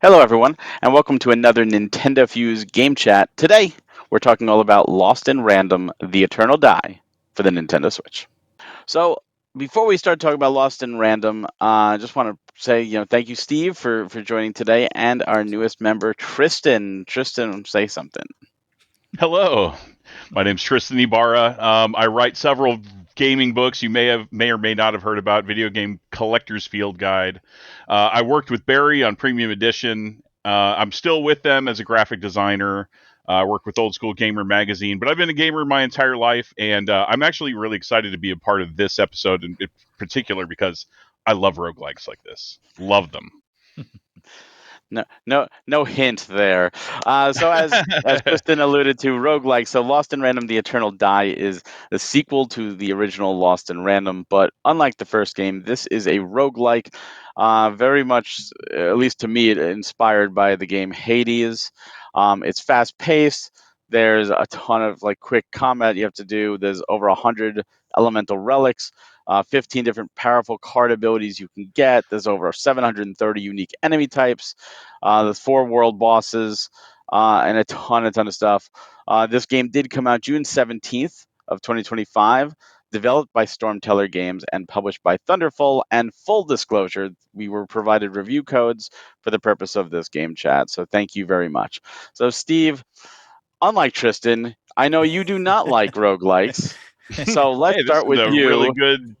Hello, everyone, and welcome to another NintendoFuse Game Chat. Today, we're talking all about Lost in Random: The Eternal Die for the Nintendo Switch. So, before we start talking about Lost in Random, I just want to say, thank you, Steve, for joining today, and our newest member, Tristan. Tristan, say something. Hello, my name's Tristan Ibarra. I write several gaming books you may or may not have heard about. Video Game Collector's Field Guide. I worked with Barry on Premium Edition. I'm still with them as a graphic designer. I work with Old School Gamer magazine, but I've been a gamer my entire life, and I'm actually really excited to be a part of this episode in particular because I love roguelikes like this. Love them. No hint there. So as Kristen alluded to, roguelike. So Lost in Random: The Eternal Die is the sequel to the original Lost in Random, but unlike the first game, this is a roguelike. Very much, at least to me, inspired by the game Hades. It's fast paced. There's a ton of quick combat you have to do. There's over 100 elemental relics. 15 different powerful card abilities you can get. There's over 730 unique enemy types. There's 4 world bosses, and a ton of stuff. This game did come out June 17th of 2025, developed by Stormteller Games and published by Thunderful. And full disclosure, we were provided review codes for the purpose of this game chat. So thank you very much. So Steve, unlike Tristan, I know you do not like roguelikes. So let's Hey, this start is with a really you. good,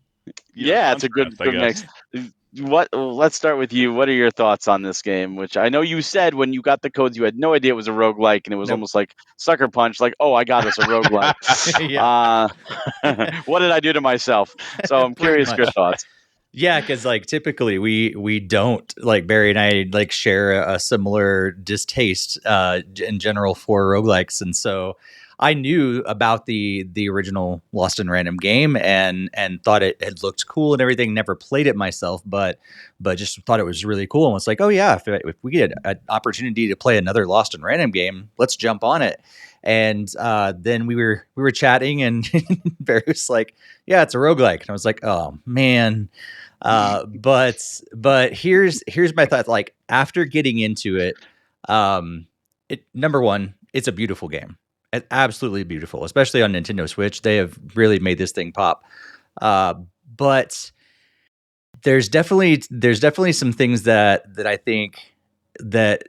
Yeah, it's a contrast, good I good mix. guess. Let's start with you. What are your thoughts on this game? Which I know you said when you got the codes, you had no idea it was a roguelike, and it was Nope. almost like Sucker Punch, like, oh, I got us a roguelike. Yeah, Uh, what did I do to myself? So I'm pretty curious your much. thoughts. Yeah, because typically we don't Barry and I share a similar distaste in general for roguelikes, and so I knew about the original Lost in Random game and thought it looked cool and everything. Never played it myself, but just thought it was really cool and was like, oh yeah, if we get an opportunity to play another Lost in Random game, let's jump on it. And then we were chatting and Barry was like, yeah, it's a roguelike, and I was like, oh man. But here's my thought. Like after getting into it, number one, it's a beautiful game. It's absolutely beautiful, especially on Nintendo Switch. They have really made this thing pop. Uh, but there's definitely some things that I think that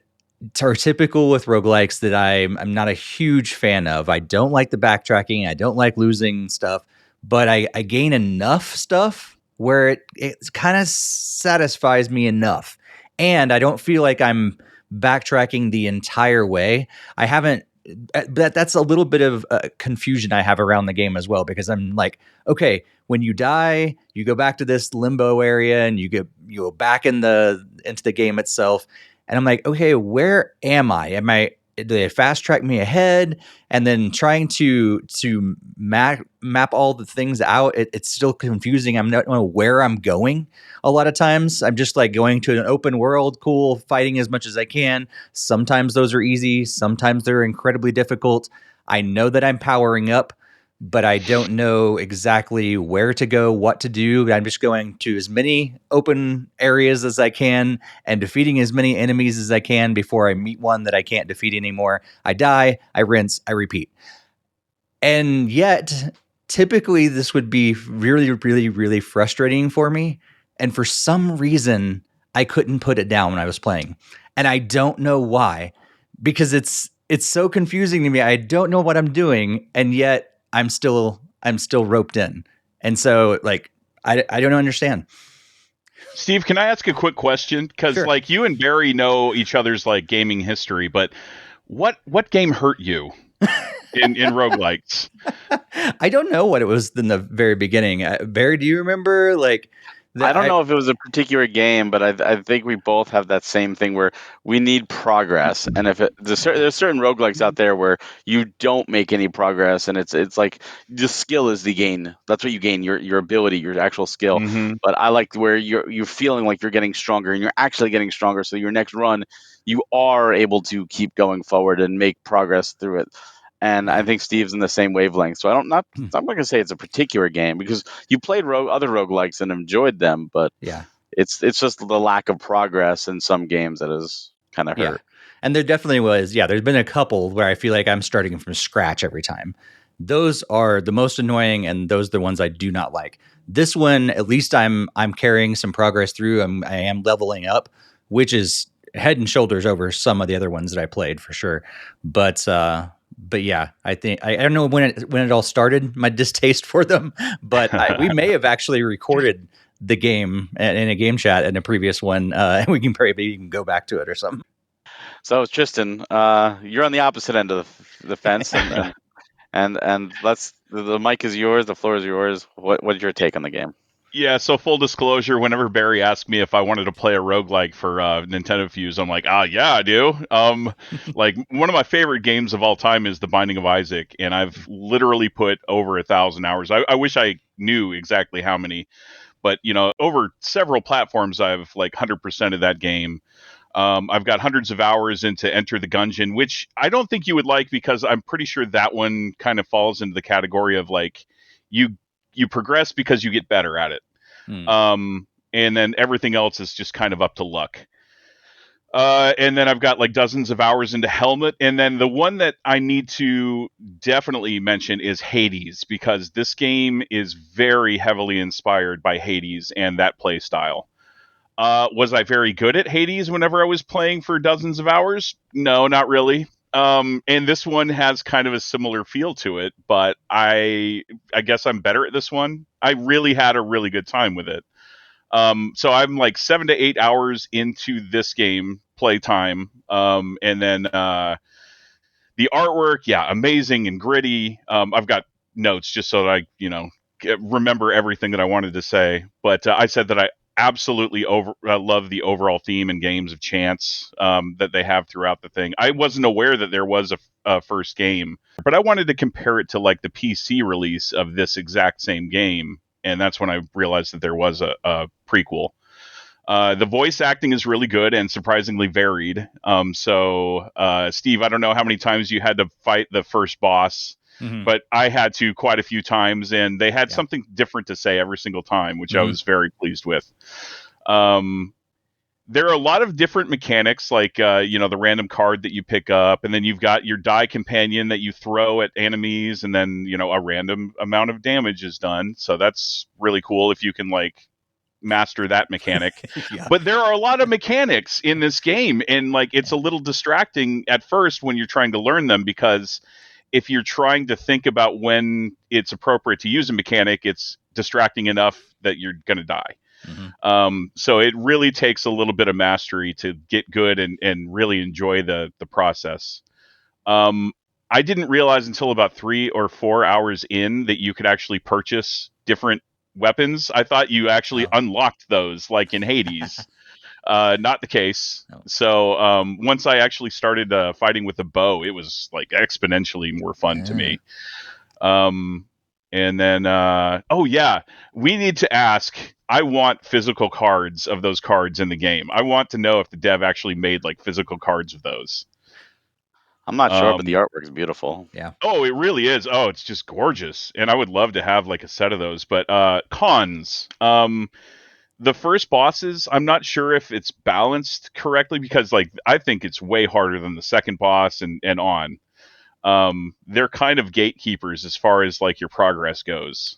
are typical with roguelikes that I'm not a huge fan of. I don't like the backtracking. I don't like losing stuff, but I gain enough stuff where it kind of satisfies me enough. And I don't feel like I'm backtracking the entire way. I haven't that's a little bit of confusion I have around the game as well, because I'm like, okay, when you die, you go back to this limbo area and you go back into the game itself, and I'm like, okay, where am I? Do they fast track me ahead? And then trying to map all the things out, it's still confusing. I'm not know where I'm going. A lot of times, I'm just like going to an open world, cool, fighting as much as I can. Sometimes those are easy. Sometimes they're incredibly difficult. I know that I'm powering up, but I don't know exactly where to go, what to do. I'm just going to as many open areas as I can and defeating as many enemies as I can before I meet one that I can't defeat anymore. I die, I rinse, I repeat. And yet, typically, this would be really, really, really frustrating for me. And for some reason, I couldn't put it down when I was playing. And I don't know why, because it's so confusing to me. I don't know what I'm doing, and yet I'm still roped in. And so I don't understand. Steve, can I ask a quick question? Because Sure. like you and Barry know each other's like gaming history, but what game hurt you in roguelikes? I don't know what it was in the very beginning. Barry, do you remember I that don't I know if it was a particular game, but I think we both have that same thing where we need progress. And if there's certain roguelikes out there where you don't make any progress, and it's like the skill is the gain. That's what you gain, your ability, your actual skill. Hmm. But I like where you're feeling like you're getting stronger and you're actually getting stronger. So your next run, you are able to keep going forward and make progress through it. And I yeah. think Steve's in the same wavelength. So I'm not gonna say it's a particular game because you played other roguelikes and enjoyed them, but Yeah. it's just the lack of progress in some games that is kind of Yeah. hurt. And there definitely was, there's been a couple where I feel like I'm starting from scratch every time. Those are the most annoying, and those are the ones I do not like. This one, at least I'm carrying some progress through. I am leveling up, which is head and shoulders over some of the other ones that I played for sure. But yeah, I think I don't know when it all started, my distaste for them, but we may have actually recorded the game in a game chat in a previous one, and we can probably even go back to it or something. So Tristan, you're on the opposite end of the fence, and let's the mic is yours, the floor is yours. What's your take on the game? Yeah, so full disclosure, whenever Barry asked me if I wanted to play a roguelike for NintendoFuse, I'm like, yeah, I do. Like, one of my favorite games of all time is The Binding of Isaac, and I've literally put over 1,000 hours. I wish I knew exactly how many, but, over several platforms, I've, 100% of that game. I've got hundreds of hours into Enter the Gungeon, which I don't think you would like because I'm pretty sure that one kind of falls into the category of, you you progress because you get better at it. And then everything else is just kind of up to luck. And then I've got dozens of hours into Helmet. And then the one that I need to definitely mention is Hades, because this game is very heavily inspired by Hades and that play style. Was I very good at Hades whenever I was playing for dozens of hours? No, not really. And this one has kind of a similar feel to it, but I guess I'm better at this one. I really had a really good time with it. So I'm 7 to 8 hours into this game playtime, and then the artwork, amazing and gritty. I've got notes just so that I remember everything that I wanted to say, but I said that I absolutely love the overall theme and games of chance that they have throughout the thing. I wasn't aware that there was a first game, but I wanted to compare it to the PC release of this exact same game, and that's when I realized that there was a prequel. The voice acting is really good and surprisingly varied. So, Steve, I don't know how many times you had to fight the first boss, but I had to quite a few times, and they had something different to say every single time, which I was very pleased with. There are a lot of different mechanics, the random card that you pick up, and then you've got your die companion that you throw at enemies, and then, a random amount of damage is done. So that's really cool if you can, master that mechanic. But there are a lot of mechanics in this game, and it's a little distracting at first when you're trying to learn them, because if you're trying to think about when it's appropriate to use a mechanic, it's distracting enough that you're going to die. So it really takes a little bit of mastery to get good and really enjoy the process. I didn't realize until about 3 or 4 hours in that you could actually purchase different weapons. I thought you actually unlocked those, like in Hades. Not the case. No. So once I actually started fighting with the bow, it was exponentially more fun to me. And then, we need to ask. I want physical cards of those cards in the game. I want to know if the dev actually made physical cards of those. I'm not sure, but the artwork is beautiful. Yeah. Oh, it really is. Oh, it's just gorgeous. And I would love to have a set of those. But cons. The first bosses, I'm not sure if it's balanced correctly, because I think it's way harder than the second boss and on. They're kind of gatekeepers as far as your progress goes.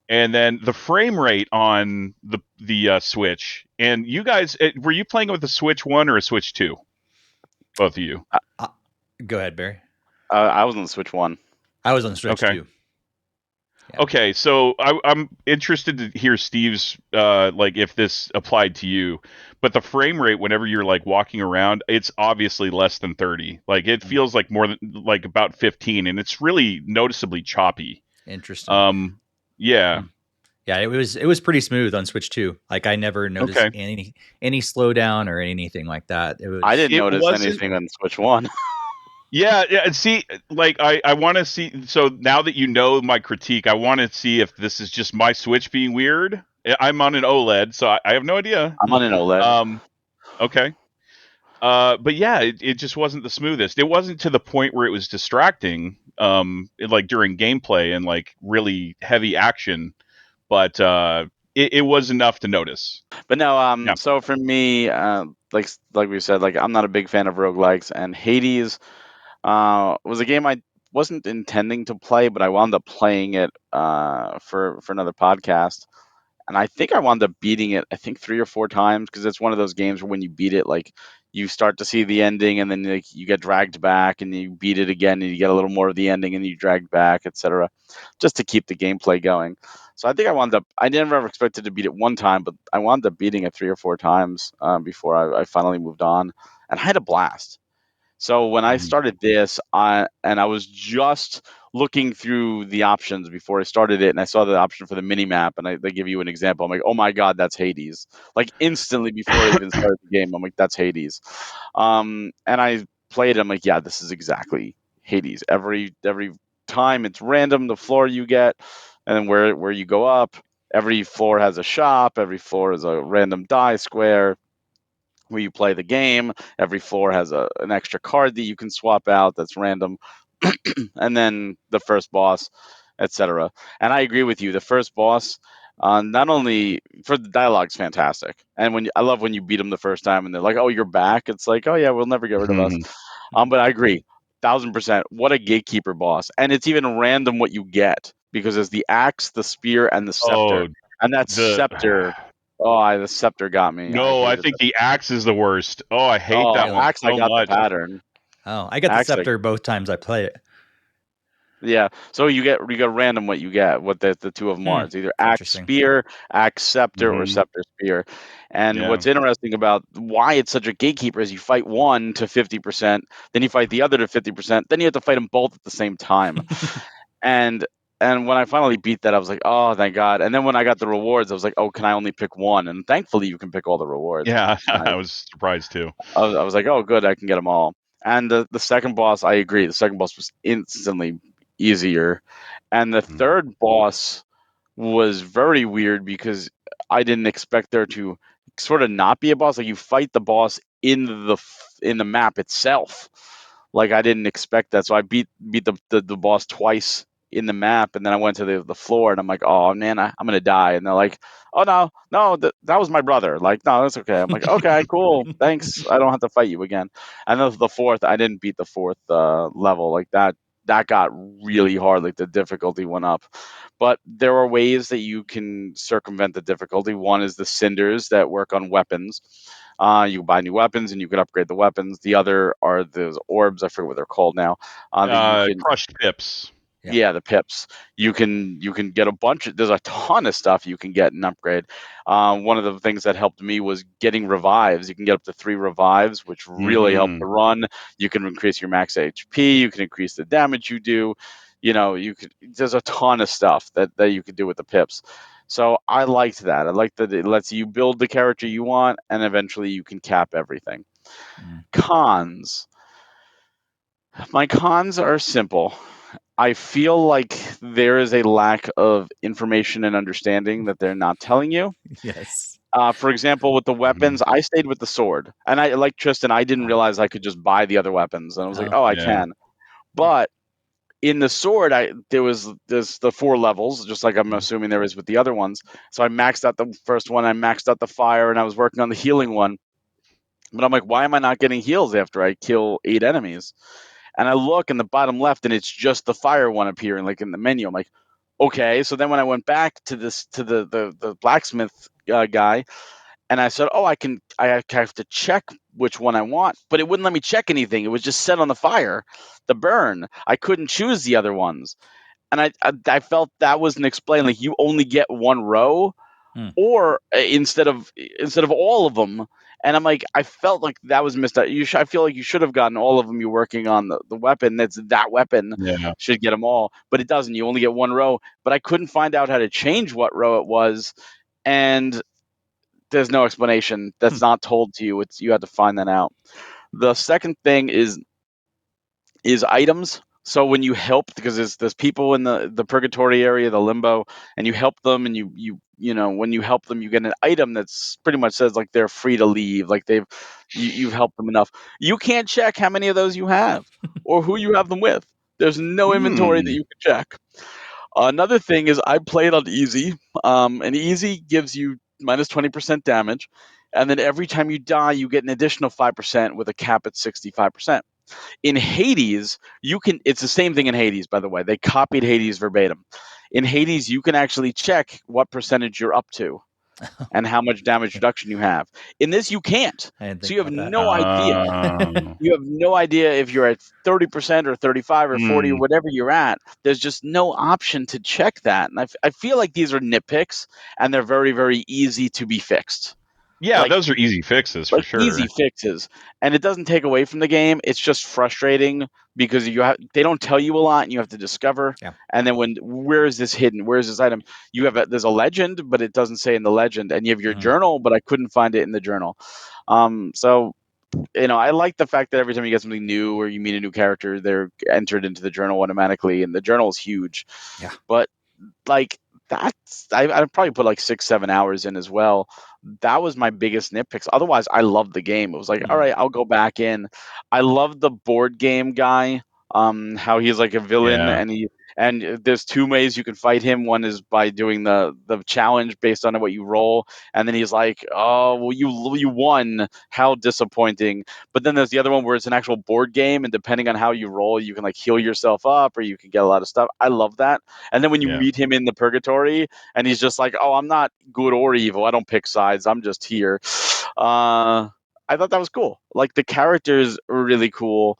And then the frame rate on the Switch. And you guys, were you playing with a Switch 1 or a Switch 2? Both of you. Go ahead, Barry. I was on the Switch 1. I was on the Switch 2. Yeah. Okay, so I'm interested to hear Steve's if this applied to you. But the frame rate whenever you're walking around, it's obviously less than 30. It feels like more than about 15, and it's really noticeably choppy. Interesting. Yeah. Yeah, it was pretty smooth on Switch 2. I never noticed any slowdown or anything like that. I didn't notice anything on Switch 1. Yeah. See, I want to see. So now that you know my critique, I want to see if this is just my Switch being weird. I'm on an OLED, so I have no idea. I'm on an OLED. Okay. But yeah, it just wasn't the smoothest. It wasn't to the point where it was distracting, during gameplay and really heavy action. But it was enough to notice. But no, so for me, like we said, like I'm not a big fan of roguelikes, and Hades was a game I wasn't intending to play, but I wound up playing it for another podcast, and I think I wound up beating it. I think 3 or 4 times because it's one of those games where when you beat it, like you start to see the ending, and then like you get dragged back, and you beat it again, and you get a little more of the ending, and you dragged back, etc., just to keep the gameplay going. So I think I wound up. I never ever expected to beat it one time, but I wound up beating it 3 or 4 times before I finally moved on, and I had a blast. So when I Mhm. started this, I was just looking through the options before I started it, and I saw the option for the mini map, and they give you an example. I'm like, oh my god, that's Hades! Like instantly before I even started the game, I'm like, that's Hades. And I played. I'm like, yeah, this is exactly Hades. Every time it's random, the floor you get, and then where you go up. Every floor has a shop. Every floor is a random die square where you play the game. Every floor has an extra card that you can swap out that's random, and then the first boss, etc. And I agree with you. The first boss, not only for the dialogue's fantastic, and I love when you beat them the first time and they're like, "Oh, you're back." It's like, "Oh yeah, we'll never get rid of us." But I agree, 1,000%. What a gatekeeper boss, and it's even random what you get because there's the axe, the spear, and the Oh, scepter, and that the scepter. The scepter got me. I no, I hated think it. the axe is the worst. Oh, I hate that Oh, one Really? axe, I so got the much. pattern. Oh, I got the Axe, scepter both times I play it. yeah. So you get random what you get. What the two of them are. Hmm. It's either axe Interesting. spear, axe scepter, or Hmm. scepter spear. And Yeah. what's interesting about why it's such a gatekeeper is you fight one to 50%, then you fight the other to 50%, then you have to fight them both at the same time. And and when I finally beat that, I was like, oh, thank God. And then when I got the rewards, I was like, oh, can I only pick one? And thankfully, you can pick all the rewards. Yeah, And I was surprised too. I was like, oh, good, I can get them all. And the second boss, I agree. The second boss was instantly easier, and the Mhm. third boss was very weird because I didn't expect there to sort of not be a boss. Like you fight the boss in the map itself. Like I didn't expect that, so I beat the boss twice in the map, and then I went to the floor, and I'm like, oh man, I'm gonna die. And they're like, oh no, that was my brother. Like no, that's okay. I'm like, okay, cool, thanks. I don't have to fight you again. And then the fourth, I didn't beat the fourth level like that. That got really hard. Like the difficulty went up. But there are ways that you can circumvent the difficulty. One is the cinders that work on weapons. You buy new weapons and you can upgrade the weapons. The other are those orbs. I forget what they're called now. That you can, Crushed pips. Yeah. yeah, the pips. You can get a bunch of. There's a ton of stuff you can get and upgrade. One of the things that helped me was getting revives. You can get up to 3 revives, which really help Hmm. the run. You can increase your max HP. You can increase the damage you do. You could. There's a ton of stuff that you could do with the pips. So I liked that. I liked that it lets you build the character you want, and eventually you can cap everything. Mm. Cons. My cons are simple. I feel like there is a lack of information and understanding that they're not telling you. Yes. For example, with the Hmm. weapons, I stayed with the sword, and I like Tristan. I didn't realize I could just buy the other weapons, and I was like, Oh. "Oh, I Yeah. can." But in the sword, there's the 4 levels, just like I'm Mm. assuming there is with the other ones. So I maxed out the first one, I maxed out the fire, and I was working on the healing one. But I'm like, why am I not getting heals after I kill 8 enemies? And I look in the bottom left, and it's just the fire one appearing, like in the menu. I'm like, okay. So then when I went back to the blacksmith guy, and I said, oh, I have to check which one I want, but it wouldn't let me check anything. It was just set on the fire, the burn. I couldn't choose the other ones, and I felt that wasn't explained. Like you only get one row, Mm. or instead of all of them. And I'm like, I felt like that was missed out. I feel like you should have gotten all of them. You're working on the weapon. That weapon Yeah. should get them all, but it doesn't. You only get one row. But I couldn't find out how to change what row it was, and there's no explanation. Hmm. That's not told to you. You had to find that out. The second thing is items. So when you help, because there's people in the purgatory area, the limbo, and you help them, and when you help them, you get an item that's pretty much says like they're free to leave, like you've helped them enough. You can't check how many of those you have or who you have them with. There's no inventory that Hmm. you can check. Another thing is I played on easy, and easy gives you minus 20% damage, And then every time you die, you get an additional 5% with a cap at 65%. In Hades, it's the same thing in Hades, by the way. They copied Hades verbatim. In Hades, you can actually check what percentage you're up to and how much damage reduction you have. In this, you can't. I didn't So think you have about that. no idea. Oh. You have no idea if you're at 30% or 35 or 40 or Mm. whatever you're at. There's just no option to check that. And I feel like these are nitpicks and they're very, very easy to be fixed. Yeah, Like those are easy fixes for like sure. easy fixes, and it doesn't take away from the game. It's just frustrating because they don't tell you a lot and you have to discover. Yeah. And then where is this hidden, where is this item, there's a legend but it doesn't say in the legend, and you have your Mhm. journal but I couldn't find it in the journal. So I like the fact that every time you get something new or you meet a new character, they're entered into the journal automatically, and the journal is huge. Yeah. But like I'd probably put like 6-7 hours in as well. That was my biggest nitpicks. Otherwise, I loved the game. It was like, all Mhm. right, I'll go back in. I love the board game guy. How he's like a villain, Yeah. and there's two ways you can fight him. One is by doing the challenge based on what you roll, and then he's like, oh well, you won. How disappointing. But then there's the other one where it's an actual board game, and depending on how you roll, you can like heal yourself up or you can get a lot of stuff. I love that. And then when you Yeah. meet him in the purgatory, and he's just like, "Oh, I'm not good or evil. I don't pick sides. I'm just here." I thought that was cool. Like the characters are really cool.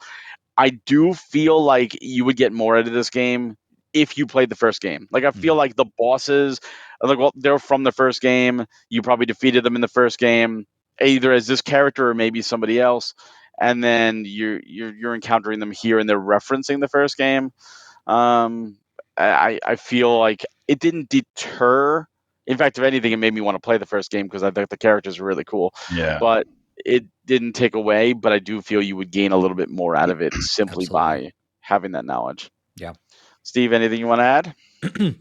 I do feel like you would get more out of this game if you played the first game. Like I feel Mhm. like the bosses, like well, they're from the first game. You probably defeated them in the first game, either as this character or maybe somebody else. And then you're encountering them here, and they're referencing the first game. Um, I feel like it didn't deter. In fact, if anything, it made me want to play the first game because I thought the characters were really cool. Yeah. But it didn't take away. But I do feel you would gain a little bit more out of it simply Absolutely. by having that knowledge. Yeah. Steve, anything you want to add?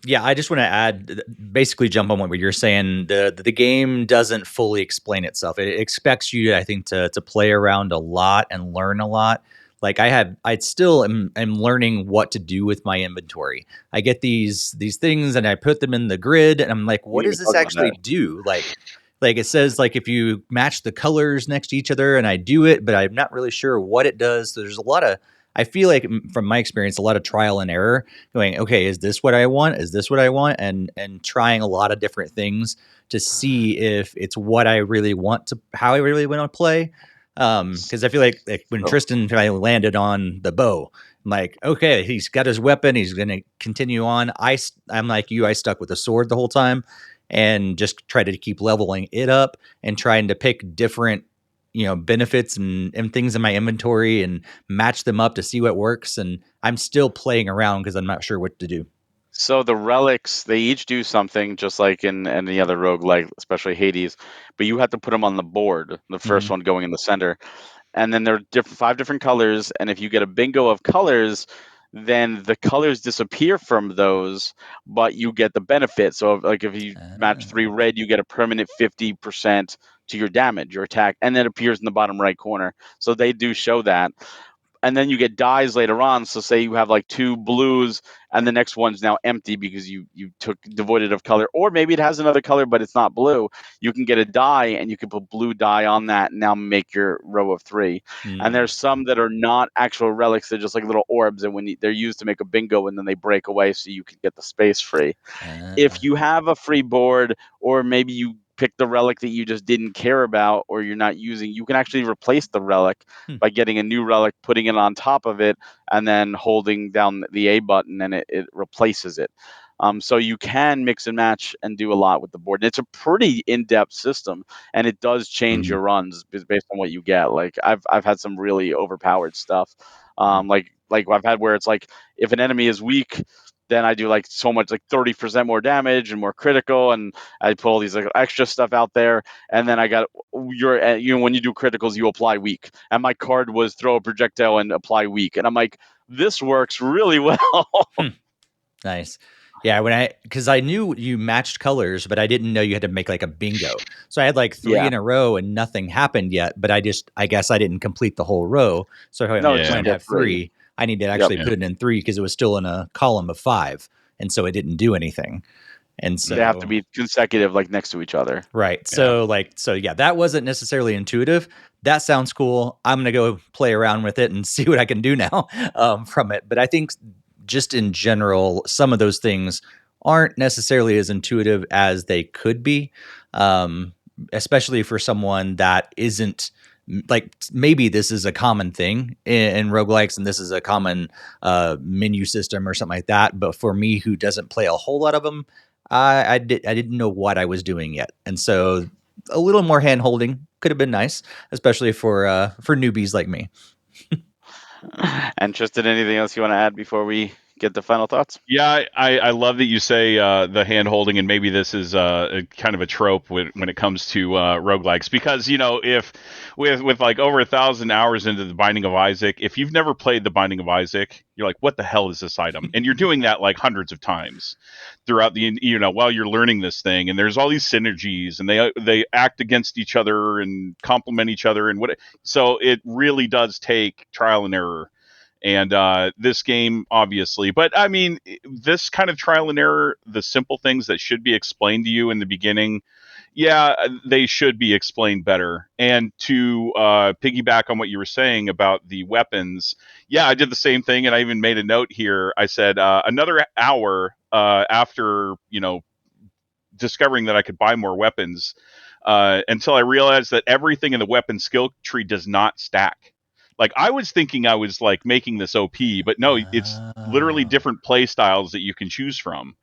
Yeah, I just want to add, basically jump on what you're saying. The game doesn't fully explain itself. It expects you, I think, to play around a lot and learn a lot. Like I still am learning what to do with my inventory. I get these things and I put them in the grid, and I'm like, We what didn't does even this talk about actually that. do? Like it says, like if you match the colors next to each other, and I do it, but I'm not really sure what it does. So there's a lot of, I feel like from my experience, a lot of trial and error, going, okay, is this what I want? Is this what I want? And trying a lot of different things to see if it's what I really want to, how I really want to play. Because I feel like when So, Tristan finally landed on the bow, I'm like, okay, he's got his weapon, he's going to continue on. I'm like you, I stuck with the sword the whole time and just tried to keep leveling it up and trying to pick different benefits and things in my inventory and match them up to see what works. And I'm still playing around because I'm not sure what to do. so the relics, they each do something just like in any other roguelike, especially Hades, but you have to put them on the board. The first Mm-hmm. one going in the center, and then there are five different colors, and if you get a bingo of colors, then the colors disappear from those, but you get the benefit. So like if you match three Oh. red, you get a permanent 50% to your damage, your attack, and then it appears in the bottom right corner. So they do show that. And then you get dyes later on. So say you have like two blues, and the next one's now empty because you took devoid it of color, or maybe it has another color but it's not blue. You can get a dye, and you can put blue dye on that, and now make your row of three. And Mm. there's some that are not actual relics; they're just like little orbs, and they're used to make a bingo, and then they break away so you can get the space free. If you have a free board, or maybe you pick the relic that you just didn't care about or you're not using, you can actually replace the relic Hmm. by getting a new relic, putting it on top of it, and then holding down the A button, and it replaces it. So you can mix and match and do a lot with the board. And it's a pretty in-depth system, and it does change Mhm. your runs based on what you get. Like I've had some really overpowered stuff. Hmm. Like I've had where it's like if an enemy is weak, then I do like so much, like 30% more damage and more critical, and I put all these like extra stuff out there. And then I got when you do criticals, you apply weak, and my card was throw a projectile and apply weak, and I'm like, this works really well. Hmm. Nice. Yeah, because I knew you matched colors, but I didn't know you had to make like a bingo. So I had like three Yeah, in a row and nothing happened yet, but I guess I didn't complete the whole row. So if I no, just Yeah. plan to get have three. three, I need to Yep. actually Yeah. put it in three because it was still in a column of five. And so it didn't do anything. And so They have to be consecutive, like next to each other. right. Yeah. So yeah, that wasn't necessarily intuitive. That sounds cool. I'm gonna go play around with it and see what I can do now from it. But I think just in general, some of those things aren't necessarily as intuitive as they could be, um, especially for someone that isn't like maybe this is a common thing in roguelikes and this is a common menu system or something like that. But for me, who doesn't play a whole lot of them, I didn't know what I was doing yet, and so a little more hand holding could have been nice, especially for newbies like me. And Tristan, anything else you want to add before we get the final thoughts? Yeah, I love that you say the hand holding, and maybe this is a kind of a trope when it comes to roguelikes, because if with like over 1,000 hours into the Binding of Isaac, if you've never played the Binding of Isaac, you're like, what the hell is this item? And you're doing that like hundreds of times throughout the while you're learning this thing, and there's all these synergies, and they act against each other and complement each other, and so it really does take trial and error. And this game, obviously, but I mean, this kind of trial and error, the simple things that should be explained to you in the beginning, yeah, they should be explained better. And to piggyback on what you were saying about the weapons, yeah, I did the same thing, and I even made a note here. I said another hour after discovering that I could buy more weapons, until I realized that everything in the weapon skill tree does not stack. Like, I was thinking I was like making this OP, but no, it's literally different play styles that you can choose from.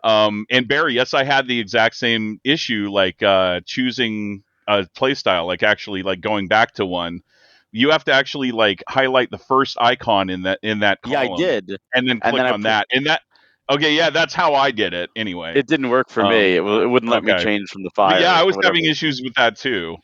And Barry, yes, I had the exact same issue, like choosing a play style, like actually like going back to one. You have to actually like highlight the first icon in that Yeah, I column, did, and then and then click on that. And that, okay, yeah, that's how I did it anyway. it didn't work for Um, me. It wouldn't let me okay, change from the but yeah, fire I for was whatever having reason. issues with that too.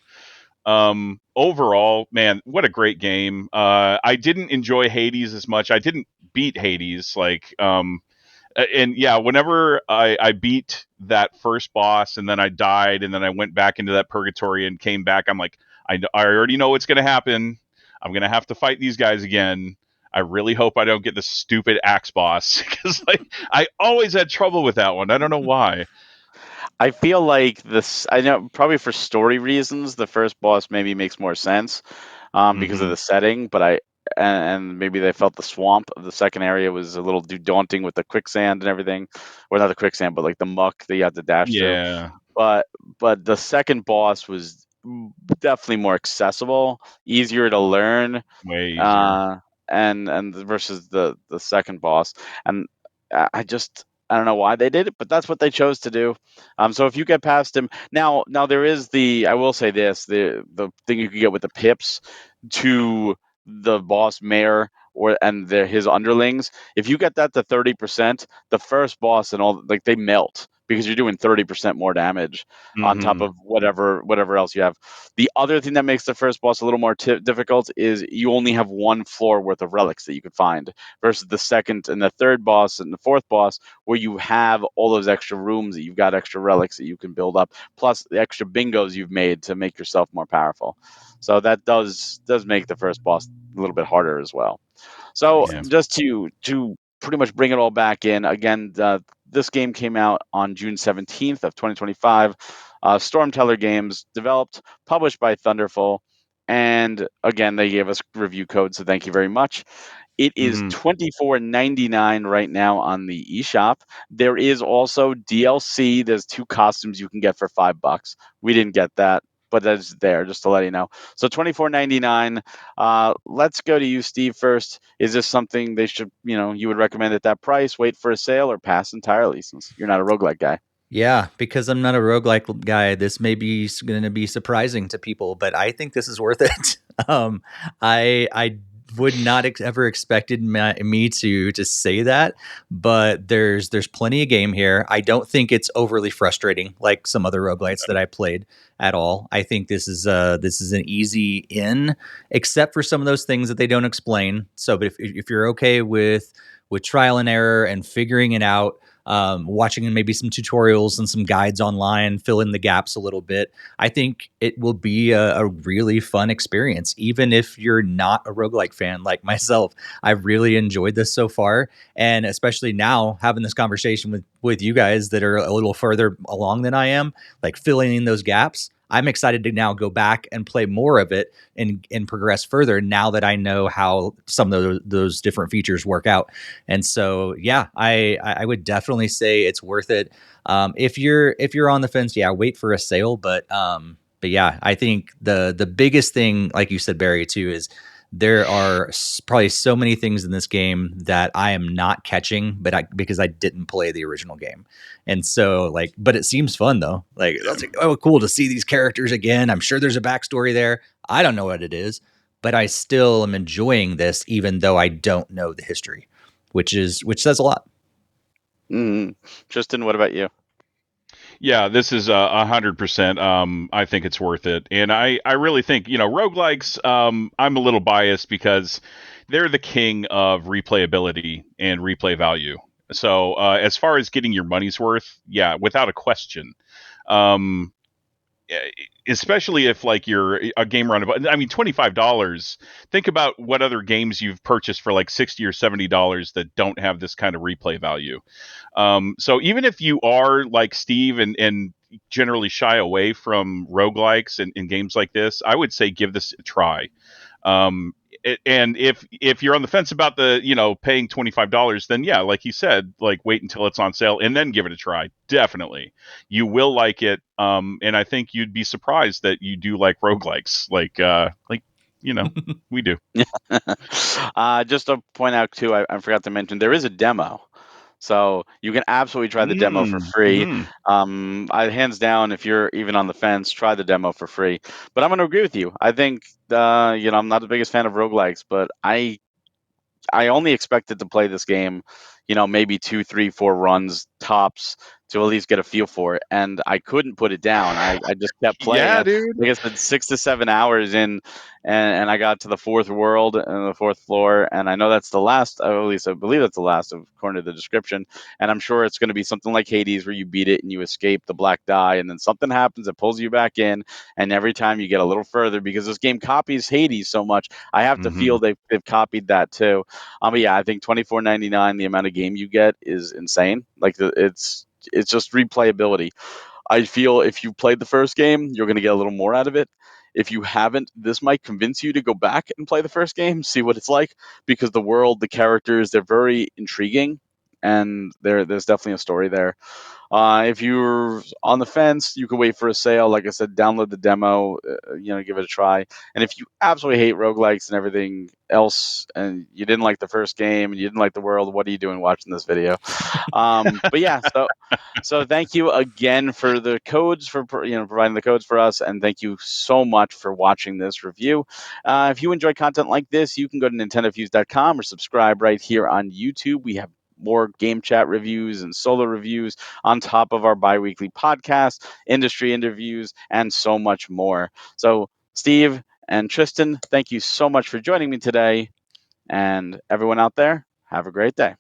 Overall, man, what a great game. I didn't enjoy Hades as much. I didn't beat Hades, and yeah, whenever I beat that first boss and then I died and then I went back into that purgatory and came back, I'm like, I already know what's going to happen. I'm going to have to fight these guys again. I really hope I don't get the stupid axe boss, because like I always had trouble with that one. I don't know why. I feel like this. I know probably for story reasons, the first boss maybe makes more sense, because of Hmm. the setting. But and maybe they felt the swamp of the second area was a little too daunting with the quicksand and everything, or not the quicksand, but like the muck that you had to dash through. Yeah, But the second boss was definitely more accessible, easier to learn, way easier. uh, and versus the second boss. And I don't know why they did it, but that's what they chose to do. So if you get past him now there is I will say this, the thing you can get with the pips to the boss mayor and his underlings. If you get that to 30%, the first boss and all, like, they melt because you're doing 30% more damage on top Hmm. of whatever else you have. The other thing that makes the first boss a little more difficult is you only have one floor worth of relics that you could find, versus the second and the third boss and the fourth boss, where you have all those extra rooms that you've got extra relics that you can build up, plus the extra bingos you've made to make yourself more powerful. So that does make the first boss a little bit harder as well. So Yeah. just to pretty much bring it all back in again, this game came out on June 17th of 2025. Stormteller Games, developed, published by Thunderful, and again they gave us review code, so thank you very much. It is Hmm. $24.99 right now on the eShop. There is also DLC. There's two costumes you can get for $5. We didn't get that, but that's there just to let you know. So $24.99. Let's go to you, Steve, first. Is this something they should, you would recommend at that price, wait for a sale, or pass entirely since you're not a roguelike guy? Yeah, because I'm not a roguelike guy, this may be going to be surprising to people, but I think this is worth it. um, I would not ever expected me to say that, but there's plenty of game here. I don't think it's overly frustrating like some other roguelites that I played at all. I think this is an easy in, except for some of those things that they don't explain. So, but if you're okay with trial and error and figuring it out, watching maybe some tutorials and some guides online, fill in the gaps a little bit. I think it will be a really fun experience, even if you're not a roguelike fan like myself. I've really enjoyed this so far, and especially now having this conversation with you guys that are a little further along than I am, like filling in those gaps. I'm excited to now go back and play more of it and progress further now that I know how some of those different features work out. And so, yeah, I would definitely say it's worth it. If you're on the fence, yeah, wait for a sale. But yeah, I think the biggest thing, like you said, Barry, too, is there are probably so many things in this game that I am not catching, because I didn't play the original game. And so, like, but it seems fun though. Like, that's like, oh, cool to see these characters again. I'm sure there's a backstory there. I don't know what it is, but I still am enjoying this, even though I don't know the history, which says a lot. Tristan, what about you? Yeah, this is 100%. I think it's worth it, and I really think roguelikes. I'm a little biased because they're the king of replayability and replay value. So as far as getting your money's worth, yeah, without a question. Um, Especially if like you're a game run about, I mean, $25. Think about what other games you've purchased for like $60 or $70 that don't have this kind of replay value. So even if you are like Steve and generally shy away from roguelikes and games like this, I would say give this a try. And if you're on the fence about the paying $25, then yeah, like you said, like wait until it's on sale and then give it a try. Definitely, you will like it. And I think you'd be surprised that you do like roguelikes, like we do. Just to point out too, I forgot to mention there is a demo, so you can absolutely try the demo for free. Mm-hmm. I hands down, if you're even on the fence, try the demo for free. But I'm going to agree with you. I think I'm not the biggest fan of roguelikes, but I only expected to play this game, maybe 2, 3, 4 runs tops to at least get a feel for it, and I couldn't put it down. I just kept playing. Yeah, dude. Like I said, 6 to 7 hours in, and I got to the fourth world and the fourth floor, and I know that's the last. At least I believe that's the last, according to the description. And I'm sure it's going to be something like Hades, where you beat it and you escape the black die, and then something happens that pulls you back in, and every time you get a little further because this game copies Hades so much. I have to Mm-hmm. feel they've copied that too. But yeah, I think $24.99, the amount of game you get is insane. Like it's just replayability. I feel if you played the first game, you're going to get a little more out of it. If you haven't, this might convince you to go back and play the first game, see what it's like, because the world, the characters, they're very intriguing, and there's definitely a story there. If you're on the fence, you can wait for a sale. Like I said, download the demo, give it a try. And if you absolutely hate roguelikes and everything else, and you didn't like the first game and you didn't like the world, what are you doing watching this video? But yeah, so thank you again for the codes, for providing the codes for us, and thank you so much for watching this review. If you enjoy content like this, you can go to NintendoFuse.com or subscribe right here on YouTube. We have more game chat reviews and solo reviews on top of our bi-weekly podcast, industry interviews, and so much more. So, Steve and Tristan, thank you so much for joining me today. And everyone out there, have a great day.